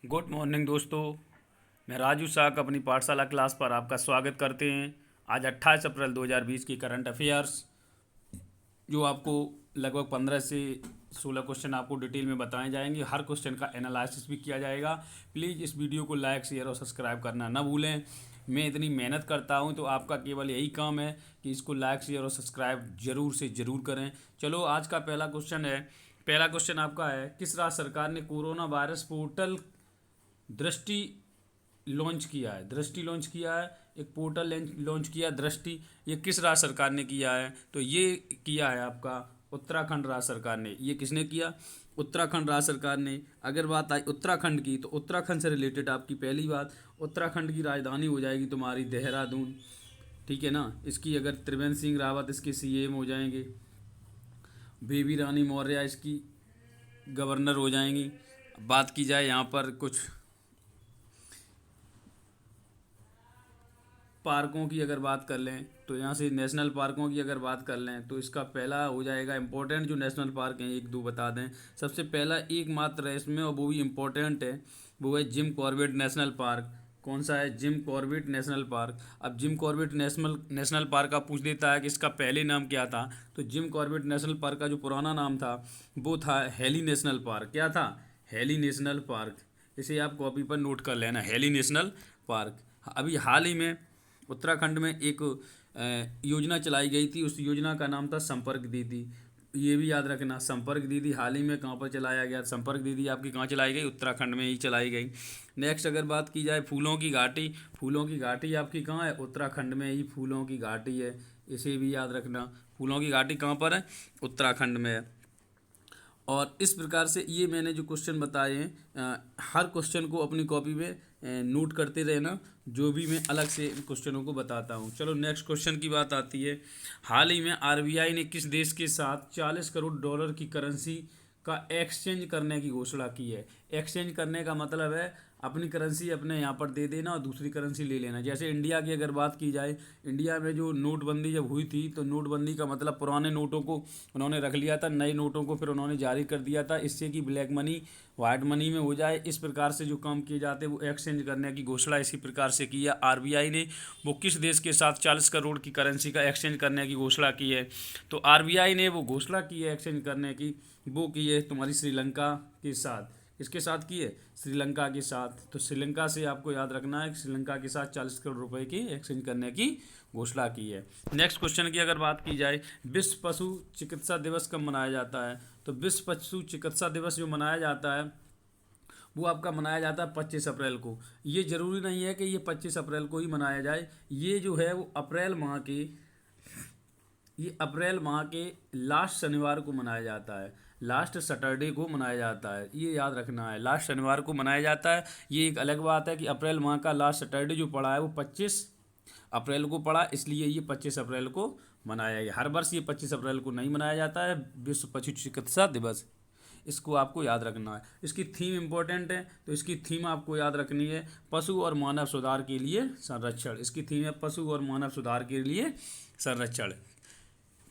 Good morning दोस्तों। मैं राजू साहब अपनी पाठशाला क्लास पर आपका स्वागत करते हैं। आज 28 अप्रैल 2020 की करंट अफेयर्स जो आपको लगभग 15 से 16 क्वेश्चन आपको डिटेल में बताए जाएंगे। हर क्वेश्चन का एनालिसिस भी किया जाएगा। प्लीज़ इस वीडियो को लाइक शेयर और सब्सक्राइब करना ना भूलें। मैं इतनी मेहनत करता हूं तो आपका केवल यही काम है कि इसको लाइक शेयर और सब्सक्राइब ज़रूर से ज़रूर करें। चलो आज का पहला क्वेश्चन है। पहला क्वेश्चन आपका है, किस राज्य सरकार ने कोरोना वायरस पोर्टल दृष्टि लॉन्च किया है? दृष्टि लॉन्च किया है, एक पोर्टल लॉन्च किया दृष्टि। ये किस राज्य सरकार ने किया है? तो ये किया है आपका उत्तराखंड राज्य सरकार ने। ये किसने किया? उत्तराखंड राज्य सरकार ने। अगर बात आई उत्तराखंड की तो उत्तराखंड से रिलेटेड आपकी पहली बात, उत्तराखंड की राजधानी हो जाएगी तुम्हारी देहरादून। ठीक है ना। इसकी अगर त्रिवेंद्र सिंह रावत इसके सीएम हो जाएंगे, बेबी रानी मौर्य इसकी गवर्नर हो जाएंगी। बात की जाए यहाँ पर कुछ पार्कों की अगर बात कर लें तो यहाँ से नेशनल पार्कों की अगर बात कर लें तो इसका पहला हो जाएगा इम्पोर्टेंट जो नेशनल पार्क हैं, एक दो बता दें। सबसे पहला एकमात्र है इसमें और वो भी इम्पोर्टेंट है, वो है जिम कॉर्बेट नेशनल पार्क। कौन सा है? Jim Corbett national park. अब जिम कॉर्बेट नेशनल पार्क का पूछ देता है कि इसका पहले नाम क्या था, तो जिम कॉर्बेट नेशनल पार्क का जो पुराना नाम था वो था हेली नेशनल पार्क। क्या था? Heli national park. इसे आप कॉपी पर नोट कर लेना, हेली नेशनल पार्क। अभी हाल ही में उत्तराखंड में एक योजना चलाई गई थी, उस योजना का नाम था संपर्क दीदी। ये भी याद रखना, संपर्क दीदी हाल ही में कहाँ पर चलाया गया? संपर्क दीदी आपकी कहाँ चलाई गई? उत्तराखंड में ही चलाई गई। नेक्स्ट अगर बात की जाए फूलों की घाटी, फूलों की घाटी आपकी कहाँ है? उत्तराखंड में ही फूलों की घाटी है, इसे भी याद रखना। फूलों की घाटी कहाँ पर है? उत्तराखंड में है। और इस प्रकार से ये मैंने जो क्वेश्चन बताए हैं, हर क्वेश्चन को अपनी कॉपी में नोट करते रहना, जो भी मैं अलग से क्वेश्चनों को बताता हूँ। चलो नेक्स्ट क्वेश्चन की बात आती है। हाल ही में आरबीआई ने किस देश के साथ 40 करोड़ डॉलर की करेंसी का एक्सचेंज करने की घोषणा की है? एक्सचेंज करने का मतलब है अपनी करेंसी अपने यहाँ पर दे देना और दूसरी करेंसी ले लेना। जैसे इंडिया की अगर बात की जाए, इंडिया में जो नोटबंदी जब हुई थी तो नोटबंदी का मतलब पुराने नोटों को उन्होंने रख लिया था, नए नोटों को फिर उन्होंने जारी कर दिया था, इससे कि ब्लैक मनी वाइट मनी में हो जाए। इस प्रकार से जो काम किए जाते हैं वो एक्सचेंज करने की घोषणा इसी प्रकार से की है आरबीआई ने। वो किस देश के साथ 40 करोड़ की करेंसी का एक्सचेंज करने की घोषणा की है? तो आरबीआई ने वो घोषणा की है एक्सचेंज करने की, वो की है तुम्हारी श्रीलंका के साथ। किसके साथ की है? श्रीलंका के साथ। तो श्रीलंका से आपको याद रखना है कि श्रीलंका के साथ 40 करोड़ रुपए की एक्सचेंज करने की घोषणा की है। नेक्स्ट क्वेश्चन की अगर बात की जाए, विश्व पशु चिकित्सा दिवस कब मनाया जाता है? तो विश्व पशु चिकित्सा दिवस जो मनाया जाता है वो आपका मनाया जाता है 25 अप्रैल को। ये ज़रूरी नहीं है कि ये 25 अप्रैल को ही मनाया जाए, ये जो है वो अप्रैल माह के लास्ट शनिवार को मनाया जाता है, लास्ट सैटरडे को मनाया जाता है। ये याद रखना है, लास्ट शनिवार को मनाया जाता है। ये एक अलग बात है कि अप्रैल माह का लास्ट सैटरडे जो पड़ा है वो 25 अप्रैल को पड़ा, इसलिए ये 25 अप्रैल को मनाया गया। हर वर्ष ये 25 अप्रैल को नहीं मनाया जाता है विश्व पशु चिकित्सा दिवस। इसको आपको याद रखना है। इसकी थीम इम्पोर्टेंट है, तो इसकी थीम आपको याद रखनी है, पशु और मानव सुधार के लिए संरक्षण। इसकी थीम है पशु और मानव सुधार के लिए संरक्षण।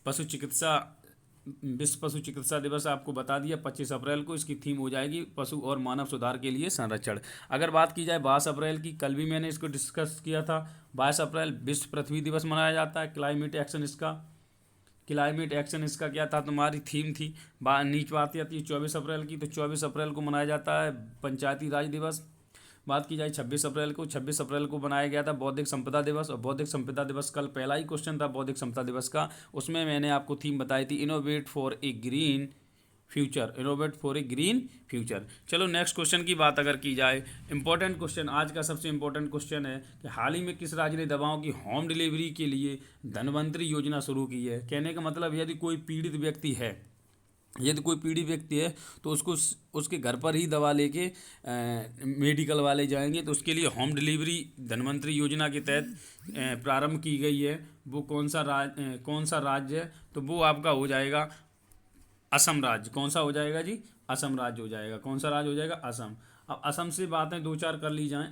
पशु चिकित्सा विश्व पशु चिकित्सा दिवस आपको बता दिया 25 अप्रैल को। इसकी थीम हो जाएगी पशु और मानव सुधार के लिए संरक्षण। अगर बात की जाए 22 अप्रैल की, कल भी मैंने इसको डिस्कस किया था। 22 अप्रैल विश्व पृथ्वी दिवस मनाया जाता है। क्लाइमेट एक्शन इसका क्या था? तुम्हारी थीम थी। नीच बात आती है 24 अप्रैल की, तो 24 अप्रैल को मनाया जाता है पंचायती राज दिवस। बात की जाए 26 अप्रैल को, 26 अप्रैल को बनाया गया था बौद्धिक संपदा दिवस। और बौद्धिक संपदा दिवस कल पहला ही क्वेश्चन था बौद्धिक संपदा दिवस का, उसमें मैंने आपको थीम बताई थी innovate for a green future. Innovate for a green future. चलो नेक्स्ट क्वेश्चन की बात अगर की जाए, इंपॉर्टेंट क्वेश्चन, आज का सबसे इंपॉर्टेंट क्वेश्चन है कि हाल ही में किस राज्य ने दवाओं की होम डिलीवरी के लिए धन्वंतरी योजना शुरू की है? कहने का मतलब यदि कोई पीड़ित व्यक्ति है तो उसको उसके घर पर ही दवा लेके मेडिकल वाले जाएंगे, तो उसके लिए होम डिलीवरी धन्वंतरी योजना के तहत प्रारंभ की गई है। वो कौन सा राज्य है? तो वो आपका हो जाएगा असम राज्य। कौन सा हो जाएगा जी? असम राज्य हो जाएगा। कौन सा राज्य हो जाएगा? असम। अब असम से बातें दो चार कर ली जाएं।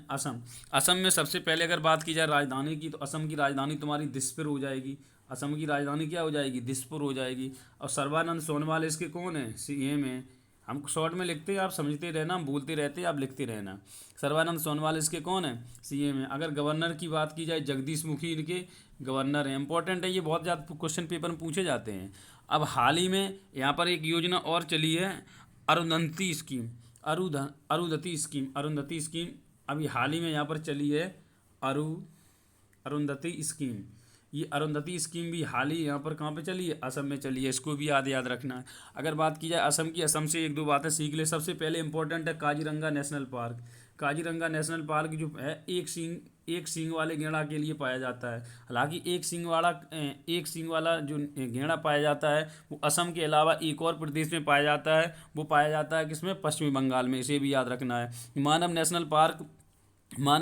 असम में सबसे पहले अगर बात की जाए राजधानी की, तो असम की राजधानी तुम्हारी दिसपुर हो जाएगी। असम की राजधानी क्या हो जाएगी? दिसपुर हो जाएगी। और सर्बानंद सोनोवाल इसके कौन है? सीएम है। हम शॉर्ट में लिखते हैं, आप समझते रहना, हम बोलते रहते हैं, आप लिखते रहना। सर्बानंद सोनोवाल इसके कौन है? सीएम है। अगर गवर्नर की बात की जाए, जगदीश मुखी इनके गवर्नर हैं। इंपॉर्टेंट है, ये बहुत ज़्यादा क्वेश्चन पेपर में पूछे जाते हैं। अब हाल ही में यहाँ पर एक योजना और चली है, अरुंधति स्कीम। अरुंधति स्कीम अभी हाल ही में यहाँ पर चली है, अरु अरुंधति स्कीम। ये अरुंधति स्कीम भी हाल ही यहाँ पर कहाँ पे चली है? असम में चली है। इसको भी याद रखना है। अगर बात की जाए असम की, असम से एक दो बातें सीख ले। सबसे पहले इंपॉर्टेंट है Kaziranga national park. Kaziranga national park जो है, एक सींग वाले गैंडा के लिए पाया जाता है। हालांकि एक सींग वाला जो गैंडा पाया जाता है वो असम के अलावा एक और प्रदेश में पाया जाता है। वो पाया जाता है किसमें? पश्चिमी बंगाल में। इसे भी याद रखना है। मानव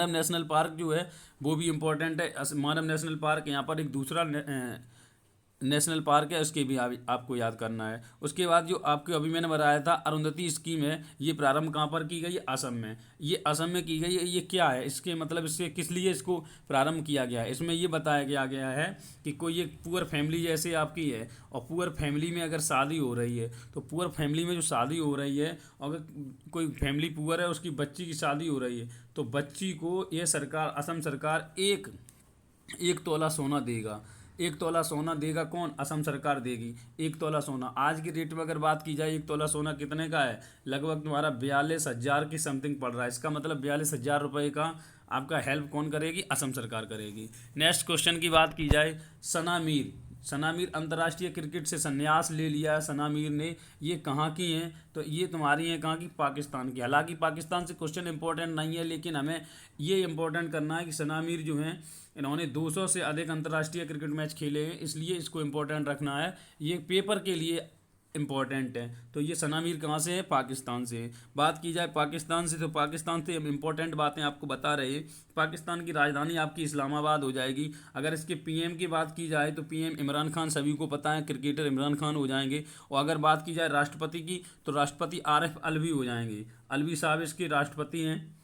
नेशनल पार्क जो है वो भी इम्पोर्टेंट है। मानव नेशनल पार्क यहाँ पर एक दूसरा नेशनल पार्क है, उसके भी आपको याद करना है। उसके बाद जो आपको अभी मैंने बताया था अरुंधति स्कीम है, ये प्रारंभ कहाँ पर की गई है? असम में। ये असम में की गई है। ये क्या है इसके मतलब, इससे किस लिए इसको प्रारंभ किया गया है? इसमें ये बताया गया है कि कोई एक पुअर फैमिली जैसे आपकी है, और पुअर फैमिली में अगर शादी हो रही है, तो पुअर फैमिली में जो शादी हो रही है, अगर कोई फैमिली पुअर है, उसकी बच्ची की शादी हो रही है, तो बच्ची को ये सरकार, असम सरकार एक तोला सोना देगा। एक तोला सोना देगा कौन? असम सरकार देगी। एक तोला सोना आज की रेट में अगर बात की जाए, एक तोला सोना कितने का है? लगभग तुम्हारा 42,000 की समथिंग पड़ रहा है। इसका मतलब 42,000 रुपये का आपका हेल्प कौन करेगी? असम सरकार करेगी। नेक्स्ट क्वेश्चन की बात की जाए, सना मीर अंतर्राष्ट्रीय क्रिकेट से संन्यास ले लिया है सना मीर ने। ये कहाँ की हैं? तो ये तुम्हारी हैं कहाँ की? पाकिस्तान की। हालांकि पाकिस्तान से क्वेश्चन इंपॉर्टेंट नहीं है, लेकिन हमें ये इंपॉर्टेंट करना है कि सना मीर जो हैं, इन्होंने 200 से अधिक अंतर्राष्ट्रीय क्रिकेट मैच खेले हैं, इसलिए इसको इम्पोर्टेंट रखना है। ये पेपर के लिए इम्पोर्टेंट है। तो ये सना मीर कहाँ से है? पाकिस्तान से। बात की जाए पाकिस्तान से, तो पाकिस्तान से हम इम्पोर्टेंट बातें आपको बता रहे हैं। पाकिस्तान की राजधानी आपकी इस्लामाबाद हो जाएगी। अगर इसके पीएम की बात की जाए, तो पीएम इमरान खान, सभी को पता है, क्रिकेटर इमरान खान हो जाएंगे। और अगर बात की जाए राष्ट्रपति की, तो राष्ट्रपति आरिफ अलवी हो जाएंगे। अलवी साहब इसके राष्ट्रपति हैं,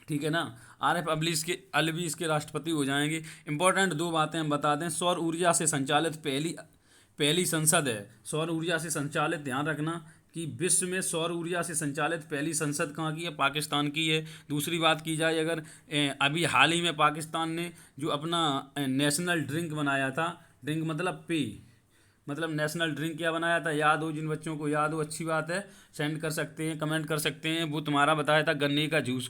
ठीक है ना। आरिफ अलवी इसके राष्ट्रपति हो जाएंगे। इंपॉर्टेंट दो बातें हम बता दें। सौर ऊर्जा से संचालित पहली संसद है। सौर ऊर्जा से संचालित, ध्यान रखना कि विश्व में सौर ऊर्जा से संचालित पहली संसद कहाँ की है? पाकिस्तान की है। दूसरी बात की जाए, अगर अभी हाल ही में पाकिस्तान ने जो अपना नेशनल ड्रिंक बनाया था, ड्रिंक मतलब मतलब नेशनल ड्रिंक क्या बनाया था? याद हो? जिन बच्चों को याद हो, अच्छी बात है, सेंड कर सकते हैं, कमेंट कर सकते हैं। वो तुम्हारा बताया था गन्ने के जूस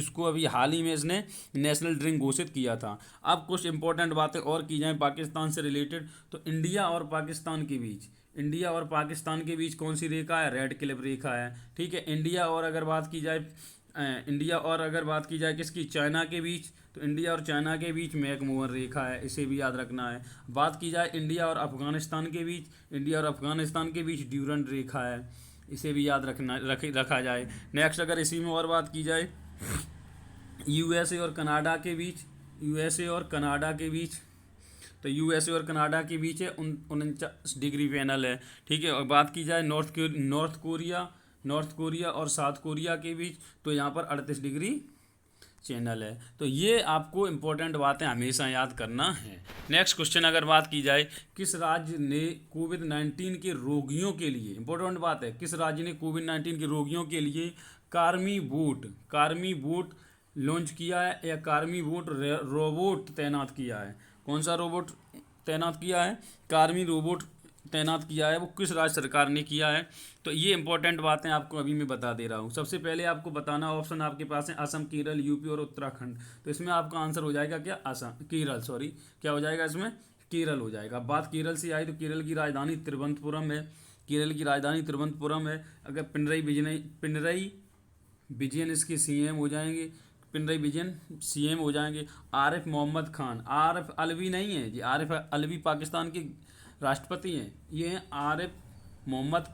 को अभी हाल ही में इसने नेशनल ड्रिंक घोषित किया था। अब कुछ इंपॉर्टेंट बातें और की जाएँ पाकिस्तान से रिलेटेड, तो इंडिया और पाकिस्तान के बीच कौन सी रेखा है? रेड क्लिफ रेखा है, ठीक है। इंडिया और अगर बात की जाए किसकी? चाइना के बीच, तो इंडिया और चाइना के बीच मैकमोहन रेखा है, इसे भी याद रखना है। बात की जाए इंडिया और अफगानिस्तान के बीच ड्यूरंड रेखा है, इसे भी याद रखा जाए। नेक्स्ट अगर इसी में और बात की जाए, यूएसए और कनाडा के बीच, तो यूएसए और कनाडा के बीच है 49 डिग्री पैनल है, ठीक है। और बात की जाए नॉर्थ कोरिया और साउथ कोरिया के बीच, तो यहाँ पर 38 डिग्री चैनल है। तो ये आपको इम्पोर्टेंट बातें हमेशा याद करना है। नेक्स्ट क्वेश्चन अगर बात की जाए, किस राज्य ने कोविड-19 के रोगियों के लिए, इंपॉर्टेंट बात है, किस राज्य ने कोविड-19 के रोगियों के लिए कार्मी बोट लॉन्च किया है, या कार्मी बोट रोबोट तैनात किया है? कौन सा रोबोट तैनात किया है? कार्मी रोबोट तैनात किया है। वो किस राज्य सरकार ने किया है? तो ये इंपॉर्टेंट बातें आपको अभी मैं बता दे रहा हूँ। सबसे पहले आपको बताना, ऑप्शन आपके पास है असम, केरल, यूपी और उत्तराखंड। तो इसमें आपका आंसर हो जाएगा क्या? क्या हो जाएगा इसमें? केरल हो जाएगा। बात केरल से आई, तो केरल की राजधानी तिरुवनंतपुरम है। अगर पिनरई विजयन इसके सीएम हो जाएंगे। आरिफ मोहम्मद खान, आरिफ अलवी नहीं है जी, आरिफ अलवी पाकिस्तान के राष्ट्रपति हैं, ये हैं आरिफ मोहम्मद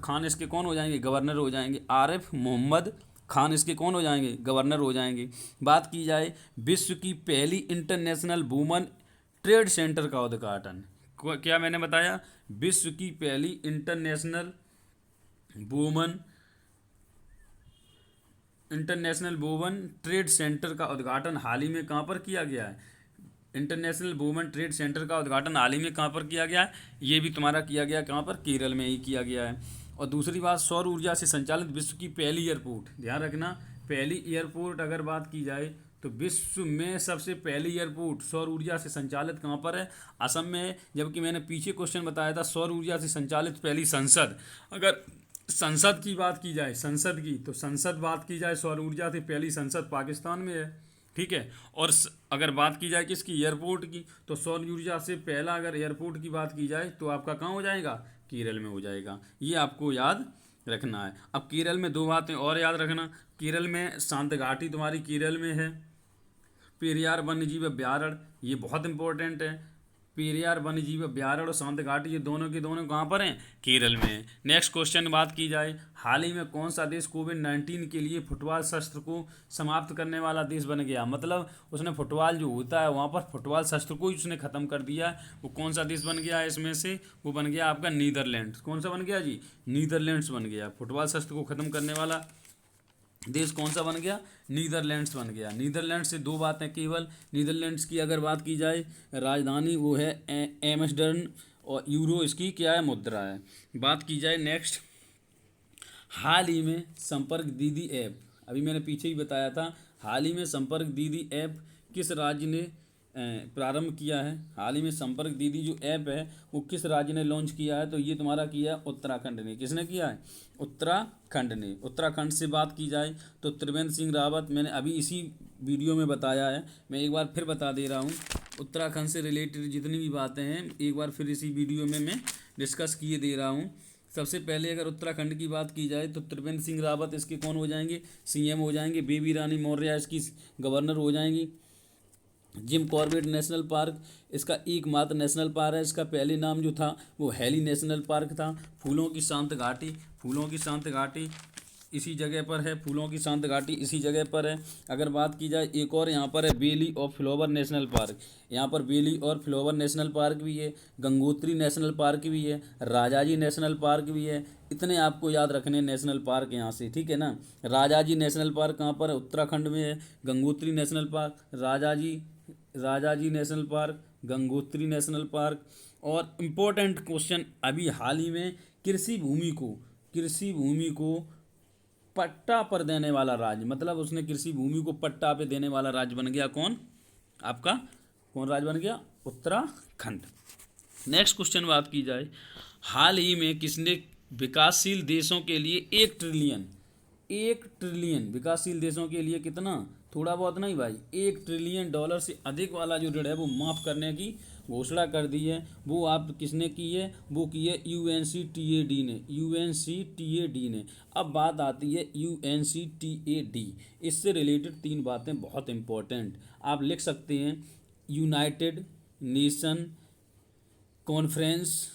खान इसके कौन हो जाएंगे? गवर्नर हो जाएंगे। आरिफ मोहम्मद खान इसके कौन हो जाएंगे? गवर्नर हो जाएंगे। बात की जाए विश्व की पहली इंटरनेशनल वुमन ट्रेड सेंटर का उद्घाटन, क्या मैंने बताया? विश्व की पहली इंटरनेशनल वुमन ट्रेड सेंटर का उद्घाटन हाल ही में कहाँ पर किया गया है? इंटरनेशनल वुमेन ट्रेड सेंटर का उद्घाटन हाल ही में कहाँ पर किया गया है? ये भी तुम्हारा किया गया कहाँ पर? केरल में ही किया गया है। और दूसरी बात, सौर ऊर्जा से संचालित विश्व की पहली एयरपोर्ट, ध्यान रखना, पहली एयरपोर्ट अगर बात की जाए तो विश्व में सबसे पहली एयरपोर्ट सौर ऊर्जा से संचालित कहाँ पर है? असम में है। जबकि मैंने पीछे क्वेश्चन बताया था सौर ऊर्जा से संचालित पहली संसद, अगर संसद की बात की जाए, संसद की, तो संसद बात की जाए सौर ऊर्जा से पहली संसद पाकिस्तान में है, ठीक है। और अगर बात की जाए किसकी? एयरपोर्ट की, तो सौर ऊर्जा से पहला अगर एयरपोर्ट की बात की जाए तो आपका कहाँ हो जाएगा? केरल में हो जाएगा। ये आपको याद रखना है। अब केरल में दो बातें और याद रखना। केरल में शांत घाटी तुम्हारी केरल में है। पेरियार वन्यजीव अभ्यारण्य, ये बहुत इंपॉर्टेंट है। पेरियार वन्यजीव अभ्यारण्य और शांत घाटी, ये दोनों के दोनों कहाँ पर हैं? केरल में है। नेक्स्ट क्वेश्चन बात की जाए, हाल ही में कौन सा देश कोविड-19 के लिए फुटबॉल शस्त्र को समाप्त करने वाला देश बन गया? मतलब उसने फुटबॉल जो होता है वहाँ पर फुटबॉल शस्त्र को ही उसने खत्म कर दिया। वो कौन सा देश बन गया है इसमें से? वो बन गया आपका नीदरलैंड्स। कौन सा बन गया जी? नीदरलैंड्स बन गया। फुटबॉल शस्त्र को खत्म करने वाला देश कौन सा बन गया? नीदरलैंड्स बन गया। नीदरलैंड्स से दो बातें केवल। नीदरलैंड्स की अगर बात की जाए, राजधानी वो है एम्स्टर्डम, और यूरो इसकी क्या है? मुद्रा है। बात की जाए नेक्स्ट, हाल ही में संपर्क दीदी ऐप, अभी मैंने पीछे ही बताया था, हाल ही में संपर्क दीदी ऐप किस राज्य ने प्रारंभ किया है? हाल ही में संपर्क दीदी जो ऐप है वो किस राज्य ने लॉन्च किया है? तो ये तुम्हारा किया है उत्तराखंड ने। किसने किया है? उत्तराखंड ने। उत्तराखंड से बात की जाए तो त्रिवेंद्र सिंह रावत, मैंने अभी इसी वीडियो में बताया है, मैं एक बार फिर बता दे रहा हूँ। उत्तराखंड से रिलेटेड जितनी भी बातें हैं एक बार फिर इसी वीडियो में मैं डिस्कस किए दे रहा हूँ। सबसे पहले अगर उत्तराखंड की बात की जाए तो त्रिवेंद्र सिंह रावत इसके कौन हो जाएंगे? सीएम हो जाएंगे। बेबी रानी मौर्य इसकी गवर्नर हो जाएंगी। जिम कॉर्बेट नेशनल पार्क इसका एकमात्र नेशनल पार्क है। इसका पहले नाम जो था वो हैली नेशनल पार्क था। फूलों की शांत घाटी, फूलों की शांत घाटी इसी जगह पर है। फूलों की शांत घाटी इसी जगह पर है। अगर बात की जाए एक और यहाँ पर है बेली और फ्लावर नेशनल पार्क। यहाँ पर बेली और फ्लावर नेशनल पार्क भी है। गंगोत्री नेशनल पार्क भी है। राजाजी नेशनल पार्क भी है। इतने आपको याद रखने नेशनल पार्क यहाँ से, ठीक है ना। राजाजी नेशनल पार्क कहाँ पर है? उत्तराखंड में है। Gangotri national park, Rajaji national park, Gangotri national park. और इम्पोर्टेंट क्वेश्चन, अभी हाल ही में कृषि भूमि को पट्टा पर देने वाला राज्य, मतलब उसने कृषि भूमि को पट्टा पे देने वाला राज्य बन गया कौन? आपका कौन राज्य बन गया? उत्तराखंड। नेक्स्ट क्वेश्चन बात की जाए, हाल ही में किसने विकासशील देशों के लिए 1 ट्रिलियन विकासशील देशों के लिए कितना? थोड़ा बहुत नहीं भाई, $1 ट्रिलियन से अधिक वाला जो ऋण है वो माफ़ करने की घोषणा कर दी है। वो आप किसने की है? वो की है यूएनसीटीएडी ने। अब बात आती है यूएनसीटीएडी, इससे रिलेटेड 3 बातें बहुत इंपॉर्टेंट आप लिख सकते हैं। United nation conference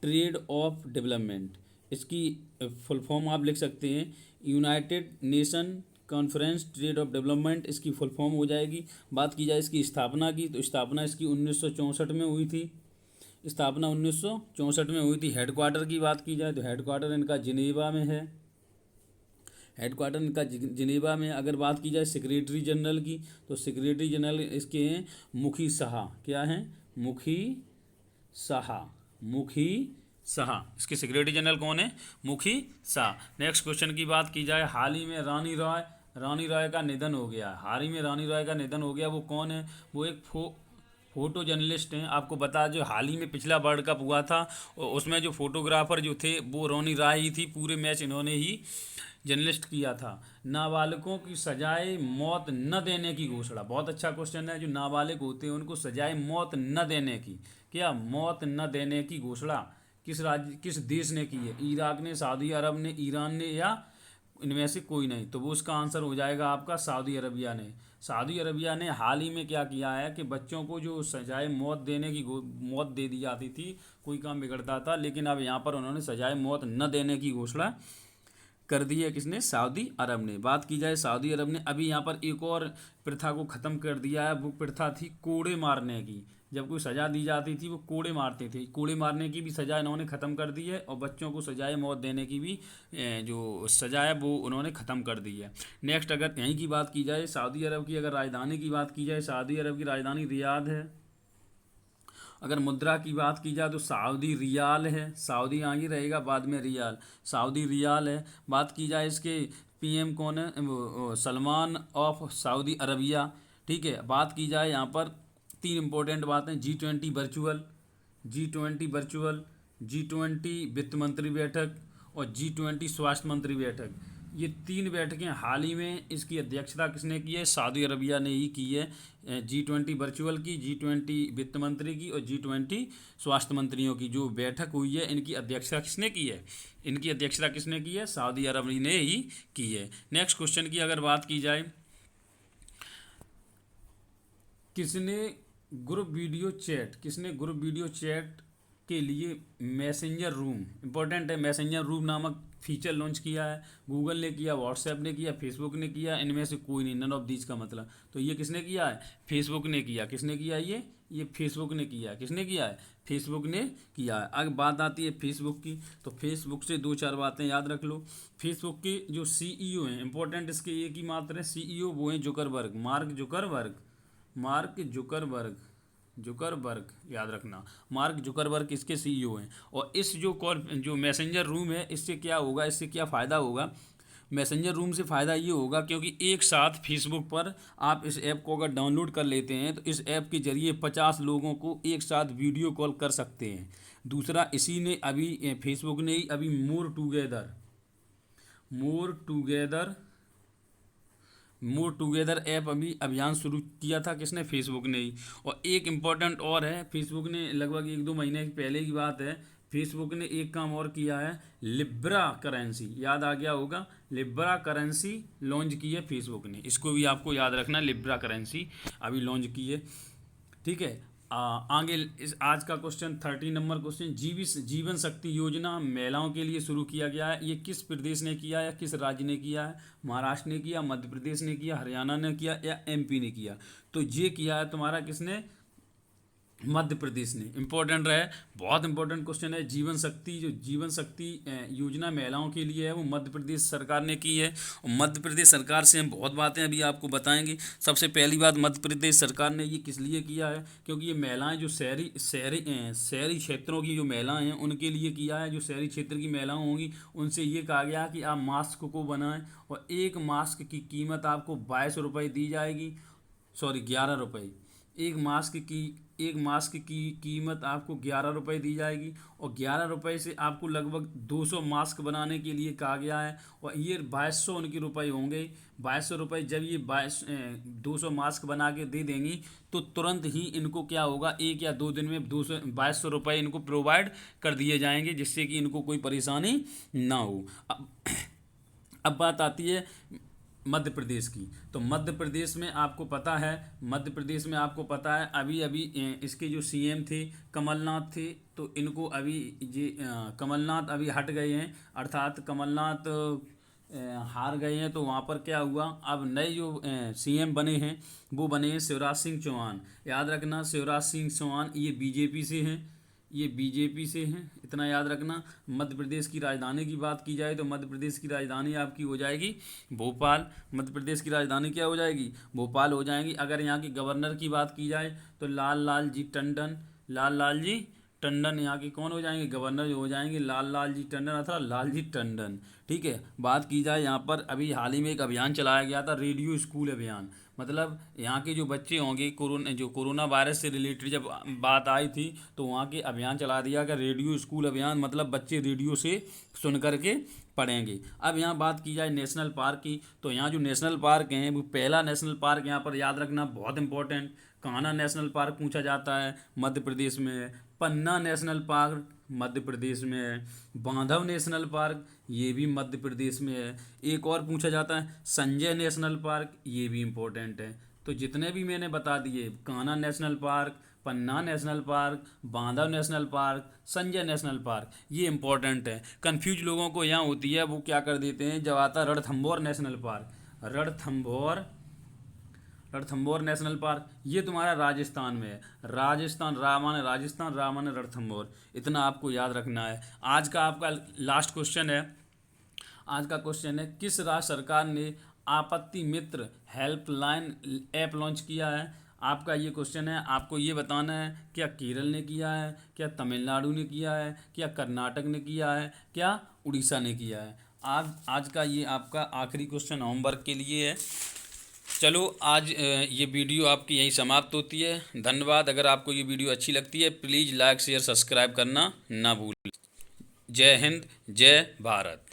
trade off development, इसकी फुल फॉर्म आप लिख सकते हैं। United nation conference trade off development, इसकी फुल फॉर्म हो जाएगी। बात की जाए इसकी स्थापना की, तो स्थापना इसकी 1964 में हुई थी। स्थापना 1964 में हुई थी। हेडक्वार्टर की बात की जाए तो हेडक्वार्टर इनका जिनेवा में है। हेडक्वार्टर इनका जिनेवा में। अगर बात की जाए सेक्रेटरी जनरल की, तो सेक्रेटरी जनरल इसके हैं मुखी शाह। क्या हैं? मुखी शाह। इसके सेक्रेटरी जनरल कौन है? मुखी शाह। नेक्स्ट क्वेश्चन की बात की जाए, हाल ही में रानी रॉय का निधन हो गया। हाल ही में रानी रॉय का निधन हो गया। वो कौन है? वो एक फोटो जर्नलिस्ट हैं। आपको बता, जो हाल ही में पिछला वर्ल्ड कप हुआ था उसमें जो फोटोग्राफर जो थे वो रानी रॉय ही थी। पूरे मैच इन्होंने ही जर्नलिस्ट किया था। नाबालिगों की सजाए मौत न देने की घोषणा, बहुत अच्छा क्वेश्चन है। जो नाबालिग होते हैं उनको सजाए मौत न देने की, क्या मौत न देने की घोषणा किस देश ने की है? इराक ने, सऊदी अरब ने, ईरान ने, या इनमें से कोई नहीं? तो वो उसका आंसर हो जाएगा आपका सऊदी अरबिया ने। सऊदी अरबिया ने हाल ही में क्या किया है कि बच्चों को जो सजाए मौत मौत दे दी जाती थी, कोई काम बिगड़ता था, लेकिन अब यहाँ पर उन्होंने सजाए मौत न देने की घोषणा कर दी है किसने? सऊदी अरब ने। बात की जाए सऊदी अरब ने अभी यहाँ पर एक और प्रथा को ख़त्म कर दिया है। वो प्रथा थी कोड़े मारने की। जब कोई सज़ा दी जाती थी वो कोड़े मारते थे। कोड़े मारने की भी सज़ा इन्होंने ख़त्म कर दी है, और बच्चों को सजाए मौत देने की भी जो सज़ा है वो उन्होंने ख़त्म कर दी है। नेक्स्ट अगर यहीं की बात की जाए, सऊदी अरब की अगर राजधानी की बात की जाए, सऊदी अरब की राजधानी रियाद है। अगर मुद्रा की बात की जाए तो सऊदी रियाल है। सऊदी आगे रहेगा, बाद में रियाल, सऊदी रियाल है। बात की जाए इसके पीएम कौन है? Salman of Saudi Arabia. ठीक है। बात की जाए यहाँ पर तीन इंपॉर्टेंट बातें, G20 virtual, G20 virtual, G20 वित्त मंत्री बैठक और G20 स्वास्थ्य मंत्री बैठक। ये तीन बैठकें हाल ही में इसकी अध्यक्षता किसने की है? सऊदी अरबिया ने ही की है। G20 वर्चुअल की, G20 वित्त मंत्री की और G20 स्वास्थ्य मंत्रियों की जो बैठक हुई है, इनकी अध्यक्षता किसने की है? इनकी अध्यक्षता किसने की है? सऊदी अरब ने ही की है। नेक्स्ट क्वेश्चन की अगर बात की जाए, किसने ग्रुप वीडियो चैट के लिए मैसेंजर रूम, इंपॉर्टेंट है, मैसेंजर रूम नामक फीचर लॉन्च किया है? गूगल ने किया, व्हाट्सएप ने किया, फेसबुक ने किया, इनमें से कोई नहीं, नन ऑफ दीज का मतलब। तो ये किसने किया है? फेसबुक ने किया। किसने किया? ये फेसबुक ने किया। किसने किया है? फेसबुक ने किया है। अब बात आती है फेसबुक की, तो फेसबुक से दो चार बातें याद रख लो। फेसबुक के जो सीईओ हैं, इंपॉर्टेंट इसके एक ही मात्र है सीईओ, वो हैं जुकरबर्ग, जुकरबर्ग याद रखना। मार्क जुकरबर्ग इसके सीईओ हैं। और इस जो मैसेंजर रूम है, इससे क्या होगा, इससे क्या फ़ायदा होगा? मैसेंजर रूम से फ़ायदा ये होगा क्योंकि एक साथ फेसबुक पर आप इस ऐप को अगर डाउनलोड कर लेते हैं तो इस ऐप के ज़रिए 50 लोगों को एक साथ वीडियो कॉल कर सकते हैं। दूसरा, इसी ने अभी फेसबुक ने ही अभी मोर टुगेदर ऐप अभी अभियान शुरू किया था। किसने? फेसबुक ने ही। और एक इम्पॉर्टेंट और है, फेसबुक ने लगभग 1-2 महीने पहले की बात है, फेसबुक ने एक काम और किया है, लिब्रा करेंसी, याद आ गया होगा, लिब्रा करेंसी लॉन्च की है फेसबुक ने। इसको भी आपको याद रखना, लिब्रा करेंसी अभी लॉन्च की है। ठीक है। आगे इस आज का क्वेश्चन 30 नंबर क्वेश्चन, जीवन शक्ति योजना महिलाओं के लिए शुरू किया गया है। ये किस प्रदेश ने किया या किस राज्य ने किया है? महाराष्ट्र ने किया, मध्य प्रदेश ने किया, हरियाणा ने किया या एमपी ने किया? तो ये किया है तुम्हारा किसने? मध्य प्रदेश ने। इंपॉर्टेंट रहे, बहुत इंपॉर्टेंट क्वेश्चन है। जीवन शक्ति योजना महिलाओं के लिए है, वो मध्य प्रदेश सरकार ने की है। और मध्य प्रदेश सरकार से हम बहुत बातें अभी आपको बताएंगे। सबसे पहली बात, मध्य प्रदेश सरकार ने ये किस लिए किया है? क्योंकि ये महिलाएं जो शहरी क्षेत्रों की जो महिलाएं हैं उनके लिए किया है। जो शहरी क्षेत्र की महिलाएं होंगी उनसे ये कहा गया कि आप मास्क को बनाएं, और एक मास्क की कीमत आपको 22 रुपये दी जाएगी, सॉरी 11 रुपये। एक मास्क की कीमत आपको 11 रुपये दी जाएगी, और 11 रुपये से आपको लगभग 200 मास्क बनाने के लिए कहा गया है। और ये 2200 उनके रुपये होंगे। 2200 रुपये जब ये 200 मास्क बना के दे देंगी तो तुरंत ही इनको क्या होगा, 1 या 2 दिन में 2200 रुपये इनको प्रोवाइड कर दिए जाएंगे, जिससे कि इनको कोई परेशानी ना हो। अब बात आती है मध्य प्रदेश की। तो मध्य प्रदेश में आपको पता है अभी अभी इसके जो सीएम थे कमलनाथ थे, तो इनको अभी ये कमलनाथ अभी हट गए हैं, अर्थात कमलनाथ हार गए हैं। तो वहाँ पर क्या हुआ, अब नए जो सीएम बने हैं वो बने हैं शिवराज सिंह चौहान। याद रखना, शिवराज सिंह चौहान ये बीजेपी से हैं, इतना याद रखना। मध्य प्रदेश की राजधानी की बात की जाए तो मध्य प्रदेश की राजधानी आपकी हो जाएगी भोपाल। मध्य प्रदेश की राजधानी क्या हो जाएगी? भोपाल हो जाएगी। अगर यहाँ के गवर्नर की बात की जाए तो लाल जी टंडन यहाँ के कौन हो जाएंगे? गवर्नर हो जाएंगे लाल जी टंडन अथवा लालजी टंडन। ठीक है। बात की जाए यहाँ पर अभी हाल ही में एक अभियान चलाया गया था, रेडियो स्कूल अभियान। मतलब यहाँ के जो बच्चे होंगे, कोरोना वायरस से रिलेटेड जब बात आई थी तो वहाँ के अभियान चला दिया गया, रेडियो स्कूल अभियान। मतलब बच्चे रेडियो से सुन करके पढ़ेंगे। अब यहाँ बात की जाए नेशनल पार्क की, तो यहाँ जो नेशनल पार्क हैं वो पहला नेशनल पार्क यहाँ पर याद रखना बहुत इंपॉर्टेंट, कान्हा नेशनल पार्क पूछा जाता है, मध्य प्रदेश में है। पन्ना नेशनल पार्क मध्य प्रदेश में है। बांधव नेशनल पार्क ये भी मध्य प्रदेश में है। एक और पूछा जाता है संजय नेशनल पार्क, ये भी इम्पोर्टेंट है। तो जितने भी मैंने बता दिए, कान्हा नेशनल पार्क, पन्ना नेशनल पार्क, बांधव national park, Sanjay national park. ये इंपॉर्टेंट है, कंफ्यूज लोगों को यहाँ होती है, वो क्या कर देते हैं, जब आता है Ranthambore national park, Ranthambore national park, ये तुम्हारा राजस्थान में है। राजस्थान, रा माने रणथंभौर, इतना आपको याद रखना है। आज का आपका लास्ट क्वेश्चन है, किस राज्य सरकार ने आपत्ति मित्र हेल्पलाइन ऐप लॉन्च किया है? आपका ये क्वेश्चन है, आपको ये बताना है क्या केरल ने किया है, क्या तमिलनाडु ने किया है, क्या कर्नाटक ने किया है, क्या उड़ीसा ने किया है। आज का ये आपका आखिरी क्वेश्चन होमवर्क के लिए है। चलो आज ये वीडियो आपकी यहीं समाप्त होती है। धन्यवाद। अगर आपको ये वीडियो अच्छी लगती है प्लीज़ लाइक शेयर सब्सक्राइब करना ना भूलें। जय हिंद, जय भारत।